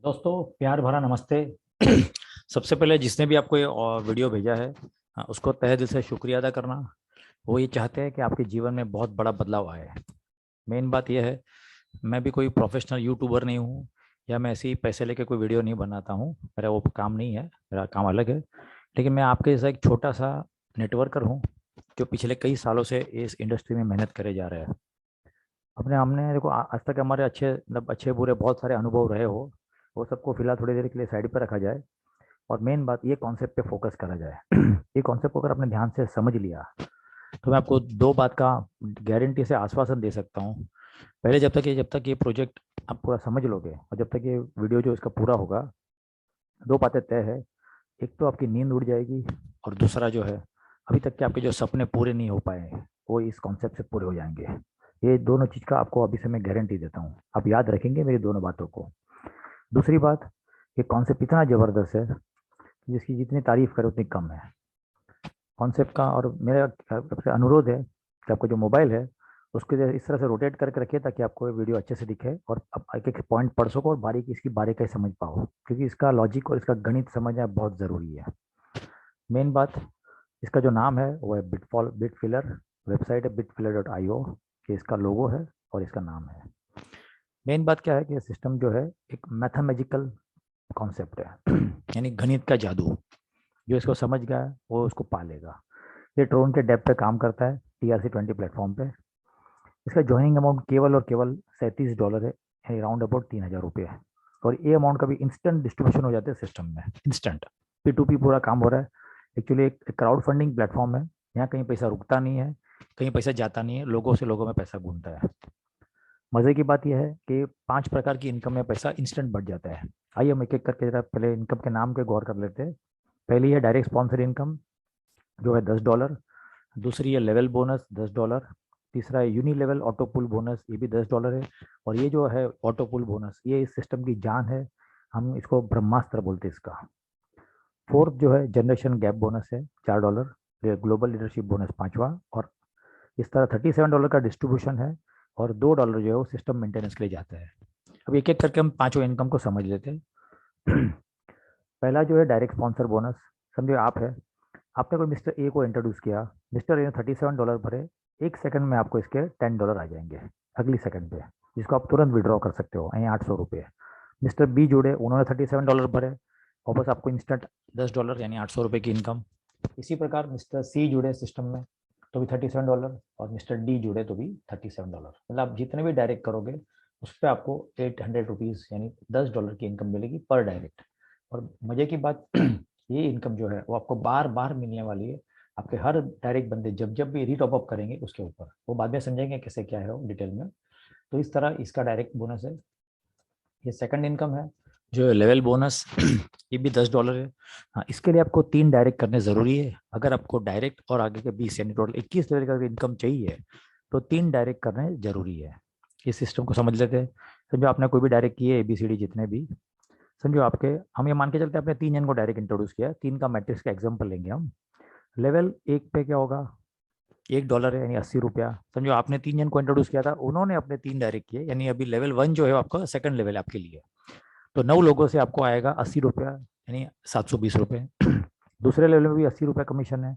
दोस्तों, प्यार भरा नमस्ते। सबसे पहले जिसने भी आपको ये वीडियो भेजा है, उसको तहे दिल से शुक्रिया अदा करना। वो ये चाहते हैं कि आपके जीवन में बहुत बड़ा बदलाव आए। मेन बात यह है, मैं भी कोई प्रोफेशनल यूट्यूबर नहीं हूँ, या मैं ऐसे ही पैसे लेके कोई वीडियो नहीं बनाता हूँ। मेरा वो काम नहीं है, मेरा काम अलग है। लेकिन मैं आपके जैसा एक छोटा सा नेटवर्कर हूँ, जो पिछले कई सालों से इस इंडस्ट्री में मेहनत करे जा रहे हैं। अपने हमने देखो आज तक हमारे अच्छे मतलब अच्छे बुरे बहुत सारे अनुभव रहे हो। वो सबको फिलहाल थोड़ी देर के लिए साइड पर रखा जाए, और मेन बात ये कॉन्सेप्ट पे फोकस करा जाए। ये कॉन्सेप्ट को अगर आपने ध्यान से समझ लिया, तो मैं आपको दो बात का गारंटी से आश्वासन दे सकता हूँ। पहले, जब तक ये प्रोजेक्ट आप पूरा समझ लोगे, और जब तक ये वीडियो जो इसका पूरा होगा, दो बातें तय है। एक तो आपकी नींद उड़ जाएगी, और दूसरा जो है, अभी तक के आपके जो सपने पूरे नहीं हो पाए हैं, वो इस कॉन्सेप्ट से पूरे हो जाएंगे। ये दोनों चीज़ का आपको अभी से मैं गारंटी देता हूँ। आप याद रखेंगे मेरी दोनों बातों को। दूसरी बात, ये कॉन्सेप्ट इतना ज़बरदस्त है, जिसकी जितनी तारीफ करें उतनी कम है कॉन्सेप्ट का। और मेरा आपसे अनुरोध है कि आपको जो मोबाइल है, उसको इस तरह से रोटेट करके रखिए, ताकि आपको ये वीडियो अच्छे से दिखे और आप एक एक पॉइंट पढ़ सको, और बारीकी इसकी बारीकी समझ पाओ, क्योंकि इसका लॉजिक और इसका गणित समझना बहुत ज़रूरी है। मेन बात, इसका जो नाम है वो है बिटफिलर। वेबसाइट है bitfiller.io। ये इसका लोगो है और इसका नाम है। मेन बात क्या है कि ये सिस्टम जो है, एक मैथमेटिकल कॉन्सेप्ट है। यानी गणित का जादू। जो इसको समझ गया है वो उसको पा लेगा। ये ट्रोन के डेप पे काम करता है, TRC 20 प्लेटफॉर्म पे। इसका ज्वाइनिंग अमाउंट केवल और केवल $37 है, यानी राउंड अबाउट 3,000 रुपये है। और ये अमाउंट का भी इंस्टेंट डिस्ट्रीब्यूशन हो जाते हैं सिस्टम में, इंस्टेंट। P2P पूरा काम हो रहा है। एक्चुअली एक क्राउड फंडिंग प्लेटफॉर्म है। यहाँ कहीं पैसा रुकता नहीं है, कहीं पैसा जाता नहीं है, लोगों से लोगों में पैसा घूमता है। मजे की बात यह है कि 5 प्रकार की इनकम में पैसा इंस्टेंट बढ़ जाता है। आइए हम एक एक करके जरा पहले इनकम के नाम पे गौर कर लेते हैं। पहली है डायरेक्ट स्पॉन्सर इनकम, जो है $10। दूसरी है लेवल बोनस, $10। तीसरा है यूनी लेवल ऑटो पुल बोनस, ये भी $10 है। और ये जो है ऑटो पुल बोनस, ये इस सिस्टम की जान है। हम इसको ब्रह्मास्त्र बोलते हैं इसका। फोर्थ जो है जनरेशन गैप बोनस है, $4। ग्लोबल लीडरशिप बोनस पांचवा। और इस तरह $37 का डिस्ट्रीब्यूशन है। और $2 जो है वो सिस्टम मेंटेनेंस के लिए जाता है। अब एक एक करके हम पांचों इनकम को समझ लेते हैं। पहला जो है डायरेक्ट स्पॉन्सर बोनस। समझो आप है, आपने कोई मिस्टर ए को इंट्रोड्यूस किया। मिस्टर ए ने $37 भरे। 1 सेकंड में आपको इसके $10 आ जाएंगे, अगली सेकंड पे, जिसको आप तुरंत विड्रॉ कर सकते हो, यानी $800। मिस्टर बी जुड़े, उन्होंने $37 भरे, और बस आपको इंस्टेंट $10, यानी $800 की इनकम। इसी प्रकार मिस्टर सी जुड़े सिस्टम में, तो भी $37। और मिस्टर डी जुड़े तो भी $37। मतलब आप जितने भी डायरेक्ट करोगे, उस पर आपको ₹800, यानी $10 की इनकम मिलेगी पर डायरेक्ट। और मजे की बात, ये इनकम जो है वो आपको बार बार मिलने वाली है। आपके हर डायरेक्ट बंदे जब जब भी रीटॉप अप करेंगे उसके ऊपर, वो बाद में समझेंगे कैसे क्या है वो डिटेल में। तो इस तरह इसका डायरेक्ट बोनस है। ये सेकंड इनकम है, जो लेवल बोनस। ये भी $10 है। हाँ, इसके लिए आपको 3 डायरेक्ट करने ज़रूरी है। अगर आपको डायरेक्ट और आगे के 20, यानी टोटल 21 लेवल का इनकम चाहिए, तो 3 डायरेक्ट करने जरूरी है। इस सिस्टम को समझ लेते हैं। समझो आपने कोई भी डायरेक्ट किए, ABCD जितने भी। समझो आपके, हम ये मान के चलते हैं आपने 3 जन को डायरेक्ट इंट्रोड्यूस किया, 3 का मैट्रिक्स का एग्जाम्पल लेंगे हम। लेवल 1 पे क्या होगा, $1 है, यानी ₹80। समझो आपने 3 जन को इंट्रोड्यूस किया था, उन्होंने अपने 3 डायरेक्ट किए, यानी अभी लेवल 1 जो है आपका सेकंड लेवल आपके लिए। तो 9 लोगों से आपको आएगा ₹80, यानी ₹720। दूसरे लेवल में भी ₹80 कमीशन है।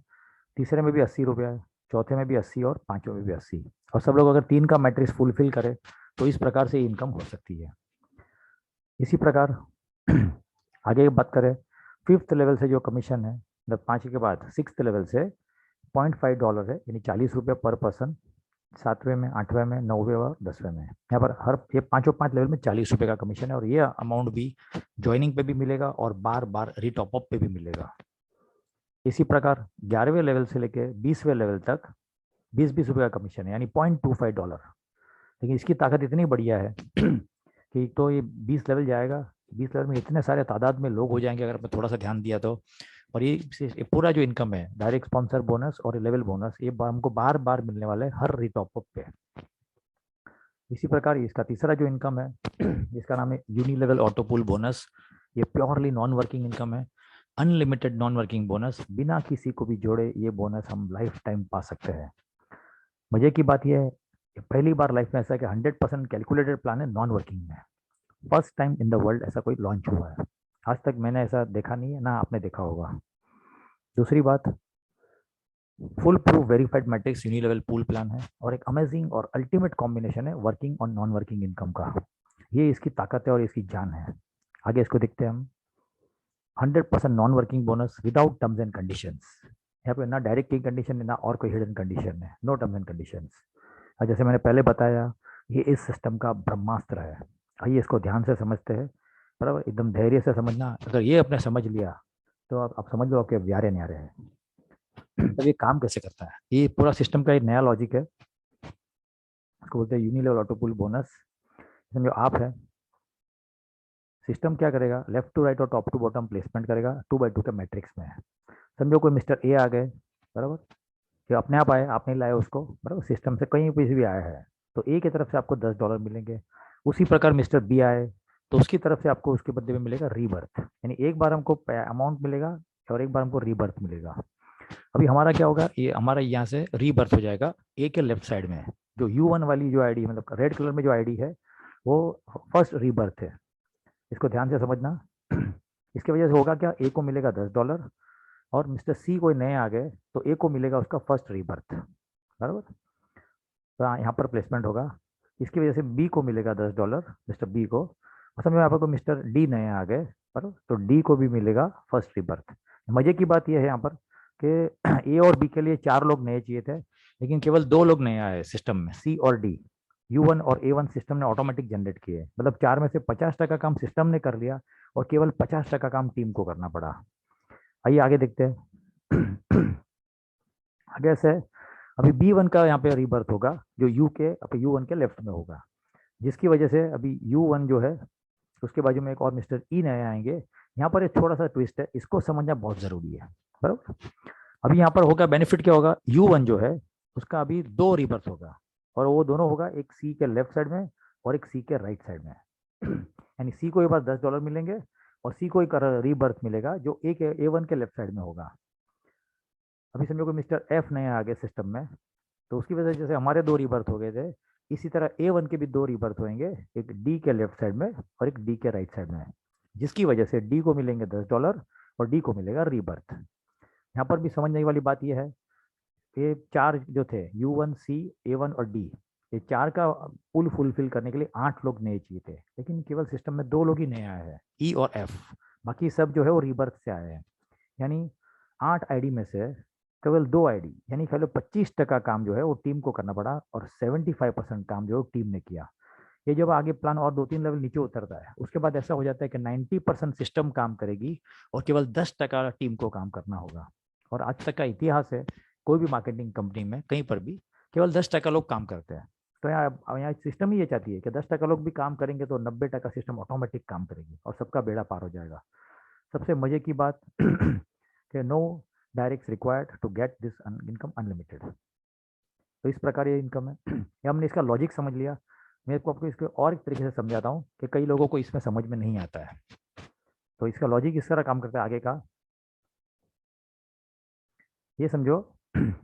तीसरे में भी ₹80 है। चौथे में भी 80, और पांचवें में भी 80। और सब लोग अगर 3 का मैट्रिक्स फुलफिल करें, तो इस प्रकार से इनकम हो सकती है। इसी प्रकार आगे की बात करें, फिफ्थ लेवल से जो कमीशन है, मतलब 5 के बाद सिक्स लेवल से $0.5 है, यानी ₹40 पर पर्सन। 7वें में, 8वें में, 9वें और 10वें में, यहाँ पर हर ये पांचों 5 लेवल में ₹40 का कमीशन है। और ये अमाउंट भी ज्वाइनिंग पे भी मिलेगा, और बार बार रीटॉपअप पे भी मिलेगा। इसी प्रकार 11वें लेवल से लेकर 20वें लेवल तक 20-20 रुपये का कमीशन है, यानी $0.25। लेकिन इसकी ताकत इतनी बढ़िया है कि तो ये 20 लेवल जाएगा। 20 लेवल में इतने सारे तादाद में लोग हो जाएंगे, अगर आपने थोड़ा सा ध्यान दिया तो। और ये पूरा जो इनकम है, डायरेक्ट स्पॉन्सर बोनस और लेवल बोनस, ये हमको बार बार मिलने वाला है हर रिटॉपअप पे। इसी प्रकार इसका तीसरा जो इनकम है, जिसका नाम है यूनी लेवल ऑटो पुल बोनस। ये प्योरली नॉन वर्किंग इनकम है। अनलिमिटेड नॉन वर्किंग बोनस, बिना किसी को भी जोड़े ये बोनस हम लाइफ टाइम पा सकते हैं। मजे की बात यह है कि पहली बार लाइफ में ऐसा है कि 100% कैलकुलेटेड प्लान है नॉन वर्किंग में। First time in the world ऐसा कोई लॉन्च हुआ है। आज तक मैंने ऐसा देखा नहीं है, ना आपने देखा होगा। दूसरी बात, full proof verified matrix unilevel pool plan है और एक अमेजिंग और अल्टीमेट कॉम्बिनेशन है वर्किंग और नॉन वर्किंग इनकम का। ये इसकी ताकत है और इसकी जान है। आगे इसको देखते हैं हम। 100% non working bonus without terms and conditions. यहाँ पे ना डायरेक्ट की कंडीशन है, ना और कोई हिडन कंडीशन है, नो टर्म्स एंड कंडीशंस। और जैसे मैंने पहले बताया, ये इस सिस्टम का ब्रह्मास्त्र है। आइए इसको ध्यान से समझते हैं, बराबर, एकदम धैर्य से समझना। अगर ये आपने समझ लिया तो आप समझ लो आपके व्यारे न्यारे हैं। तब ये काम कैसे करता है, ये पूरा सिस्टम का एक नया लॉजिक है। इसको बोलते हैं यूनिलेवल ऑटो पुल बोनस। समझो आप है, सिस्टम क्या करेगा, लेफ्ट टू राइट और टॉप टू बॉटम प्लेसमेंट करेगा 2x2 के मैट्रिक्स में। समझो कोई मिस्टर ए आ गए, बराबर, कि अपने आप आए, आप नहीं लाए उसको, बराबर, सिस्टम से कहीं भी आया है, तो ए की तरफ से आपको $10 मिलेंगे। उसी प्रकार मिस्टर बी आए तो उसकी तरफ से आपको उसके बदले में मिलेगा रीबर्थ, यानी एक बार हमको अमाउंट मिलेगा और एक बार हमको रीबर्थ मिलेगा। अभी हमारा क्या होगा, ये हमारा यहाँ से रीबर्थ हो जाएगा ए के लेफ्ट साइड में। जो U1 वाली जो आईडी, मतलब रेड कलर में जो आईडी है, वो फर्स्ट रीबर्थ है। इसको ध्यान से समझना। इसकी वजह से होगा क्या, ए को मिलेगा $10 और मिस्टर सी कोई नए आ गए तो ए को मिलेगा उसका फर्स्ट रीबर्थ, बराबर। तो यहाँ पर प्लेसमेंट होगा। इसकी वजह से बी को मिलेगा $10, मिस्टर बी को। और समझो यहाँ पर कोई मिस्टर डी नए आ गए, बराबर, तो डी को भी मिलेगा फर्स्ट रीबर्थ। मजे की बात यह है यहाँ पर कि ए और बी के लिए 4 लोग नए चाहिए थे, लेकिन केवल 2 लोग नए आए सिस्टम में, सी और डी। U1 और A1 सिस्टम ने ऑटोमेटिक जनरेट किए, मतलब 4 में से 50% काम सिस्टम ने कर लिया और केवल 50% काम टीम को करना पड़ा। आइए आगे देखते हैं। आगे से अभी B1 का यहाँ पे रीबर्थ होगा, जो U1 के लेफ्ट में होगा, जिसकी वजह से अभी U1 जो है, उसके बाजू में एक और मिस्टर ई नए आएंगे। यहाँ पर एक थोड़ा सा ट्विस्ट है, इसको समझना बहुत जरूरी है, बराबर। अभी यहाँ पर होगा बेनिफिट क्या होगा, U1 जो है उसका अभी 2 रीबर्थ होगा, और वो दोनों होगा एक सी के लेफ्ट साइड में और एक सी के राइट साइड में। यानी सी को एक बार $10 मिलेंगे और सी को एक रीबर्थ मिलेगा जो A1 के लेफ्ट साइड में होगा। अभी समझो कि मिस्टर एफ नए आ गए सिस्टम में, तो उसकी वजह से जैसे हमारे 2 रीबर्थ हो गए थे, इसी तरह A1 के भी 2 रीबर्थ होंगे, एक डी के लेफ्ट साइड में और एक डी के राइट साइड में, जिसकी वजह से डी को मिलेंगे $10 और डी को मिलेगा रीबर्थ। यहाँ पर भी समझने वाली बात यह है, ये 4 जो थे U1 C A1 और D, ये 4 का पुल फुलफिल करने के लिए 8 लोग नए चाहिए थे, लेकिन केवल सिस्टम में 2 लोग ही नए आए हैं, E और F। बाकी सब जो है वो रीबर्थ से आए हैं। यानी 8 आईडी में से केवल 2 आईडी, यानी केवल 25% काम जो है वो टीम को करना पड़ा और 75% काम जो है टीम ने किया। ये जब आगे प्लान और 2-3 लेवल नीचे उतरता है, उसके बाद ऐसा हो जाता है कि 90% सिस्टम काम करेगी और केवल 10% टीम को काम करना होगा। और आज तक का इतिहास है, कोई भी मार्केटिंग कंपनी में कहीं पर भी केवल 10% लोग काम करते हैं। तो यहाँ सिस्टम ही ये चाहती है कि 10% लोग भी काम करेंगे तो 90% सिस्टम ऑटोमेटिक काम करेगी और सबका बेड़ा पार हो जाएगा। सबसे मजे की बात कि no direct required to get this income unlimited. तो इस प्रकार ये इनकम है। ये हमने इसका लॉजिक समझ लिया। मैं आपको इसको और एक तरीके से समझाता हूँ कि कई लोगों को इसमें समझ में नहीं आता है। तो इसका लॉजिक इस तरह काम करता है आगे का। ये समझो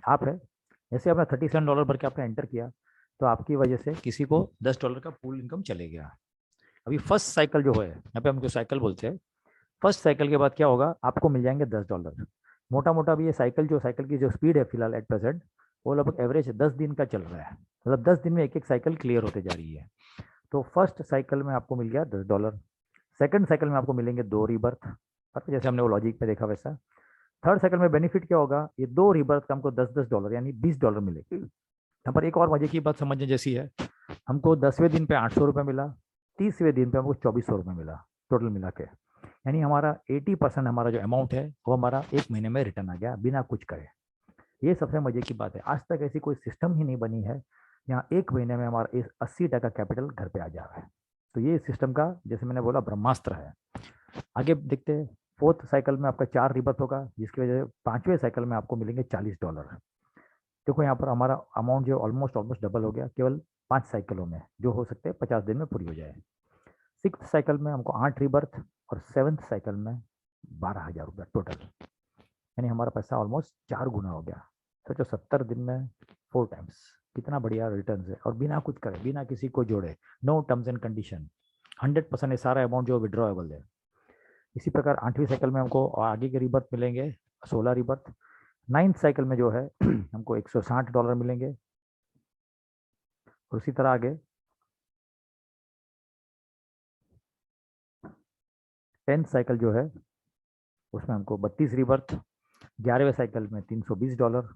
आप है, जैसे आपने $37 भर के आपने एंटर किया, तो आपकी वजह से किसी को $10 का पूल इनकम चले गया। अभी फर्स्ट साइकिल जो है, यहाँ पे हम जो साइकिल बोलते हैं, फर्स्ट साइकिल के बाद क्या होगा, आपको मिल जाएंगे $10। मोटा मोटा अभी ये साइकिल की जो स्पीड है फिलहाल एट प्रेजेंट, वो लगभग एवरेज 10 दिन का चल रहा है, मतलब 10 दिन में एक एक साइकिल क्लियर होते जा रही है। तो फर्स्ट साइकिल में आपको मिल गया $10। सेकंड साइकिल में आपको मिलेंगे 2 रीबर्थ, जैसे हमने वो लॉजिक पे देखा वैसा। थर्ड साइकिल में बेनिफिट क्या होगा, ये 2 रीबर्थ का हमको $10 यानी $20 मिलेगी। यहाँ पर एक और मजे की बात समझने जैसी है, हमको 10वें दिन पे $800 मिला, 30वें दिन पे हमको $2400 मिला, टोटल मिला के। यानी हमारा 80% हमारा जो अमाउंट है वो हमारा एक महीने में रिटर्न आ गया बिना कुछ करे। ये सबसे मजे की बात है, आज तक ऐसी कोई सिस्टम ही नहीं बनी है यहाँ एक महीने में हमारा 80% कैपिटल घर पे आ जा रहा है। तो ये सिस्टम का, जैसे मैंने बोला, ब्रह्मास्त्र है। आगे देखते हैं। फोर्थ साइकिल में आपका 4 रिबर्थ होगा, जिसकी वजह से 5वें साइकिल में आपको मिलेंगे $40। देखो यहाँ पर हमारा अमाउंट जो ऑलमोस्ट डबल हो गया केवल 5 साइकिलों में, जो हो सकते हैं 50 दिन में पूरी हो जाए। 6th साइकिल में हमको 8 रिबर्थ और 7th साइकिल में $12,000 टोटल, यानी हमारा पैसा ऑलमोस्ट 4 गुना हो गया। सोचो 70 दिन में 4 टाइम्स, कितना बढ़िया रिटर्न है, और बिना कुछ करे, बिना किसी को जोड़े, नो टर्म्स एंड कंडीशन। 100% ये सारा अमाउंट जो विड्रॉएबल है। इसी प्रकार 8वीं साइकिल में हमको आगे के रिबर्थ मिलेंगे 16 रिबर्थ। 9th साइकिल में जो है हमको $160 मिलेंगे। और उसी तरह आगे 10th साइकिल जो है उसमें हमको 32 रिबर्थ। 11वें साइकिल में $320।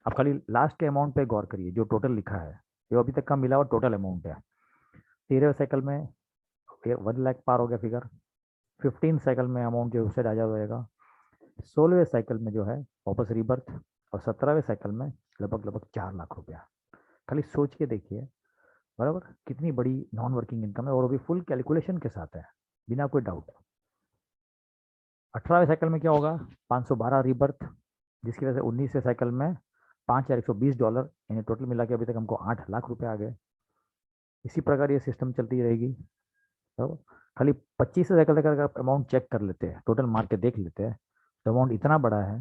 अब खाली लास्ट के अमाउंट पे गौर करिए, जो टोटल लिखा है जो अभी तक का मिला हुआ टोटल अमाउंट है। 13वें साइकिल में 1 लाख पार हो गया फिगर। 15 साइकिल में अमाउंट जो उससे राजा हो जाएगा। 16वें साइकिल में जो है वापस रिबर्थ। और 17वें साइकिल में लगभग 4 लाख रुपया। खाली सोच के देखिए बराबर कितनी बड़ी नॉन वर्किंग इनकम है, और वो भी फुल कैलकुलेशन के साथ है, बिना कोई डाउट। 18वें साइकिल में क्या होगा, 512 रिबर्थ, जिसकी वजह से 19वें साइकिल में $5,120, यानी टोटल मिला के अभी तक हमको 8 लाख रुपए आ गए। इसी प्रकार ये सिस्टम चलती रहेगी। तो खाली 25वें साइकिल तक अगर अमाउंट चेक कर लेते हैं, टोटल मार के देख लेते हैं, तो अमाउंट इतना बड़ा है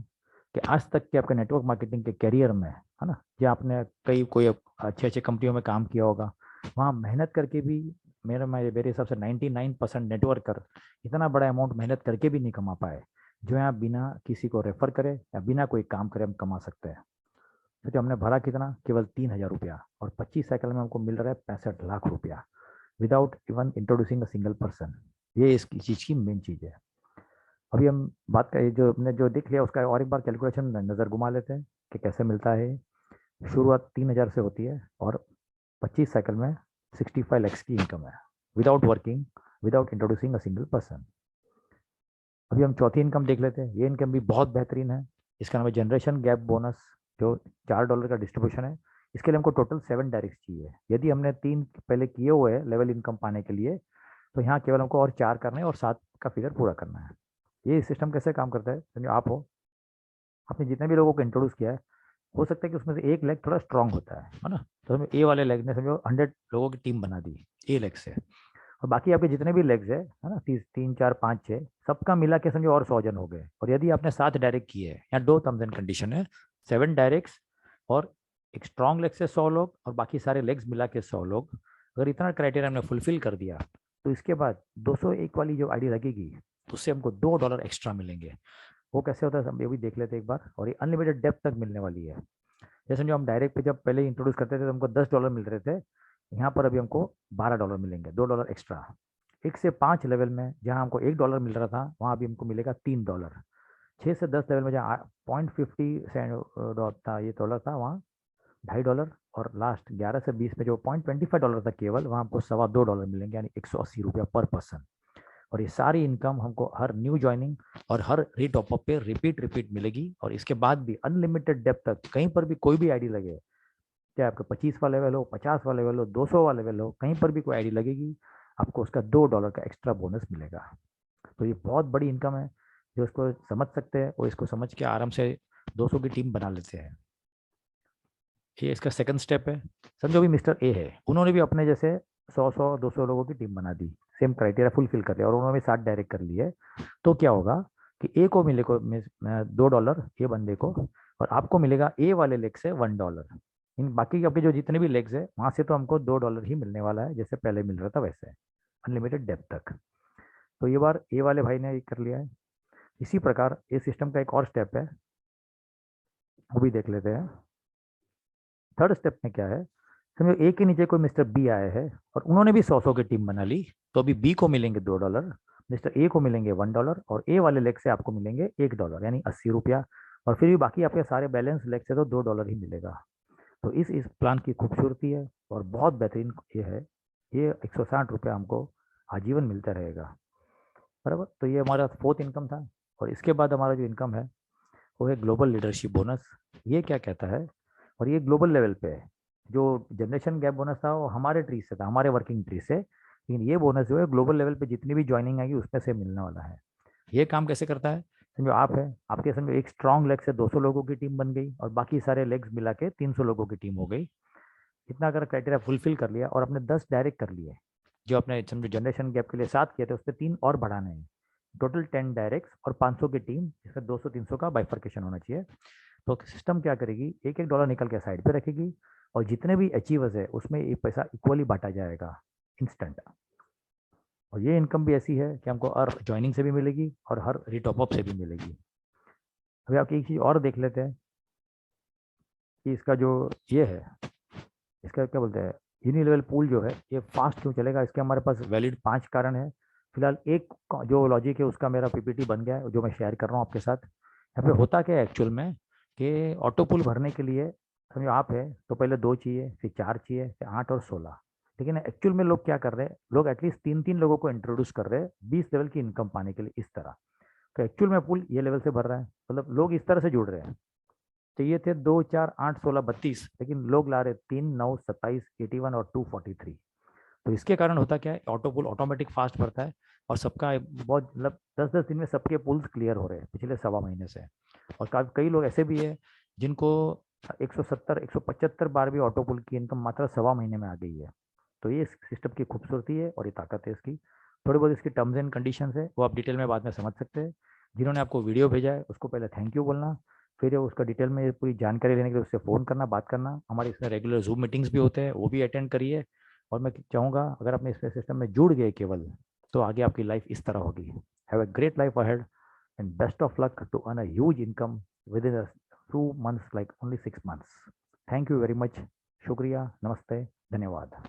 कि आज तक के आपके नेटवर्क मार्केटिंग के करियर में, है ना, जो आपने कोई अच्छे अच्छे कंपनियों में काम किया होगा, वहाँ मेहनत करके भी मेरे हिसाब से 99% नेटवर्कर इतना बड़ा अमाउंट मेहनत करके भी नहीं कमा पाए, जो यहाँ बिना किसी को रेफर करे या बिना कोई काम करे हम कमा सकते हैं। तो हमने भरा कितना, केवल 3,000 रुपया, और 25 साइकिल में हमको मिल रहा है 65 लाख रुपया without even introducing a single person. ये इस चीज़ की मेन चीज़ है। अभी हम बात करें, जो हमने जो देख लिया उसका और एक बार कैलकुलेशन नज़र घुमा लेते हैं कि कैसे मिलता है। शुरुआत 3,000 से होती है और 25 साइकिल में 65 लैक्स की इनकम है without working, without introducing a single person. अभी हम चौथी इनकम देख लेते हैं। ये इनकम भी बहुत बेहतरीन है। इसका नाम है जनरेशन गैप बोनस, जो $4 का डिस्ट्रीब्यूशन है। इसके लिए हमको टोटल 7 डायरेक्ट चाहिए। यदि हमने 3 पहले किए हुए हैं लेवल इनकम पाने के लिए, तो यहाँ केवल हमको और 4 करना है और 7 का फिगर पूरा करना है। ये सिस्टम कैसे काम करता है, समझो आप हो, आपने जितने भी लोगों को इंट्रोड्यूस किया है, हो सकता है कि उसमें से एक लेग थोड़ा स्ट्रांग होता है ना, तो हमें ए वाले लेग ने समझो 100 लोगों की टीम बना दी ए लेग से, और बाकी आपके जितने भी लेग्स है ना, 3, 4, 5, 6 सबका मिला के समझो और 100 जन हो गए। और यदि आपने 7 डायरेक्ट किए हैं, यहाँ 2 टर्म्स एंड कंडीशन है, 7 डायरेक्ट्स और एक स्ट्रॉन्ग लेग से 100 लोग और बाकी सारे लेग्स मिला के 100 लोग। अगर इतना क्राइटेरिया हमने फुलफिल कर दिया, तो इसके बाद 201 वाली जो आईडी लगेगी, उससे हमको $2 एक्स्ट्रा मिलेंगे। वो कैसे होता है हम ये भी देख लेते हैं एक बार। और ये अनलिमिटेड डेप्थ तक मिलने वाली है। जैसे जो हम डायरेक्ट पे जब पहले इंट्रोड्यूस करते थे तो हमको $10 मिल रहे थे, यहाँ पर अभी हमको $12 मिलेंगे, $2 एक्स्ट्रा। 1 से 5 लेवल में जहाँ हमको $1 मिल रहा था, वहाँ अभी हमको मिलेगा $3। 6 से 10 लेवल में जहाँ 0.50 था, ये डॉलर था, वहाँ $2.5। और लास्ट 11 से 20 में जो $0.25 था केवल, वहाँ हमको $2.25 मिलेंगे, यानी $180 पर पर्सन। और ये सारी इनकम हमको हर न्यू ज्वाइनिंग और हर रीटॉपअप पे रिपीट रिपीट मिलेगी। और इसके बाद भी अनलिमिटेड डेप्थ तक कहीं पर भी कोई भी आईडी लगे, चाहे आपका 25 वाला लेवल हो, 50 वाला लेवल हो, 200 वाला लेवल हो, कहीं पर भी कोई आईडी लगेगी, आपको उसका $2 का एक्स्ट्रा बोनस मिलेगा। तो ये बहुत बड़ी इनकम है। जो इसको समझ सकते हैं वो इसको समझ के आराम से 200 की टीम बना लेते हैं। ये इसका सेकंड स्टेप है। समझो भी मिस्टर ए है, उन्होंने भी अपने जैसे 100 200 लोगों की टीम बना दी, सेम क्राइटेरिया फुलफिल कर लिया, और उन्होंने भी 60 डायरेक्ट कर लिए। तो क्या होगा कि ए को मिले को $2 ए बंदे को, और आपको मिलेगा ए वाले लेग से $1। इन बाकी आपके जो जितने भी लेग्स है वहां से तो हमको $2 ही मिलने वाला है, जैसे पहले मिल रहा था वैसे, अनलिमिटेड डेप्थ तक। तो ये बार ए वाले भाई ने कर लिया है। इसी प्रकार ये सिस्टम का एक और स्टेप है, वो भी देख लेते हैं। थर्ड स्टेप में क्या है, समझो ए के नीचे कोई मिस्टर बी आए हैं और उन्होंने भी 100 की टीम बना ली, तो अभी बी को मिलेंगे $2, मिस्टर ए को मिलेंगे $1, और ए वाले लेग से आपको मिलेंगे $1, यानी $80। और फिर भी बाकी आपके सारे बैलेंस लेग से तो $2 ही मिलेगा। तो इस प्लान की खूबसूरती है और बहुत बेहतरीन ये है। ये $160 हमको आजीवन मिलता रहेगा, बराबर। तो ये हमारा फोर्थ इनकम था। और इसके बाद हमारा जो इनकम है वो है ग्लोबल लीडरशिप बोनस। ये क्या कहता है, और ये ग्लोबल लेवल पे है। जो जनरेशन गैप बोनस था वो हमारे ट्री से था, हमारे वर्किंग ट्री से, लेकिन ये बोनस जो है ग्लोबल लेवल पे जितनी भी ज्वाइनिंग आएगी उसमें से मिलने वाला है। ये काम कैसे करता है, समझो आप है, आपके समझो एक स्ट्रांग लेग से 200 लोगों की टीम बन गई, और बाकी सारे लेग्स मिला के 300 लोगों की टीम हो गई। इतना अगर क्राइटेरिया फुलफिल कर लिया और अपने 10 डायरेक्ट कर लिए, जो अपने समझो जनरेशन गैप के लिए 7 किए थे, उस पर 3 और बढ़ाने हैं, टोटल 10 डायरेक्ट्स और 500 की टीम, जिसमें 200 300 का बाइफर्केशन होना चाहिए। तो सिस्टम क्या करेगी, एक एक डॉलर निकल के साइड पे रखेगी, और जितने भी अचीवर्स है उसमें ये पैसा इक्वली बांटा जाएगा इंस्टेंट। और ये इनकम भी ऐसी है कि हमको हर ज्वाइनिंग से भी मिलेगी और हर रीटॉपअप से भी मिलेगी। अभी आप एक चीज़ और देख लेते हैं कि इसका जो ये है, इसका क्या बोलते हैं, यूनिलेवल पूल जो है ये फास्ट क्यों चलेगा, इसके हमारे पास वैलिड 5 कारण है। फिलहाल एक जो लॉजिक है उसका मेरा पीपीटी बन गया है जो मैं शेयर कर रहा हूँ आपके साथ। यहाँ पे होता क्या है एक्चुअल में कि ऑटो पुल भरने के लिए समझो आप है तो पहले 2 चाहिए, फिर 4 चाहिए, फिर 8 और 16। लेकिन एक्चुअल में लोग क्या कर रहे हैं, लोग एटलीस्ट 3 3 लोगों को इंट्रोड्यूस कर रहे हैं 20 लेवल की इनकम पाने के लिए इस तरह। तो एक्चुअल में पुल ये लेवल से भर रहा है, मतलब लोग इस तरह से जुड़ रहे हैं। चाहिए थे 2 4 8 16 32, लेकिन लोग ला रहे 3 9 27 81 और 243। तो इसके कारण होता क्या है, ऑटो पुल ऑटोमेटिक फास्ट भरता है और सबका बहुत मतलब 10 10 दिन में सबके पुल्स क्लियर हो रहे हैं पिछले सवा महीने से। और कई लोग ऐसे भी है जिनको 170 175 बार भी ऑटो पुल की इनकम मात्र सवा महीने में आ गई है। तो ये इस सिस्टम की खूबसूरती है और ये ताकत है इसकी। थोड़ी बहुत इसकी टर्म्स एंड कंडीशंस है वो आप डिटेल में बाद में समझ सकते हैं। जिन्होंने आपको वीडियो भेजा है उसको पहले थैंक यू बोलना, फिर उसका डिटेल में पूरी जानकारी लेने के लिए उससे फ़ोन करना, बात करना। हमारे इसमें रेगुलर जूम मीटिंग्स भी होते हैं, वो भी अटेंड करिए। और मैं चाहूँगा अगर अपने इस सिस्टम में जुड़ गए केवल, तो आगे आपकी लाइफ इस तरह होगी। Have a great life ahead and best of luck to earn a huge income within 2 months, like only 6 months. Thank you very much. शुक्रिया, नमस्ते, धन्यवाद।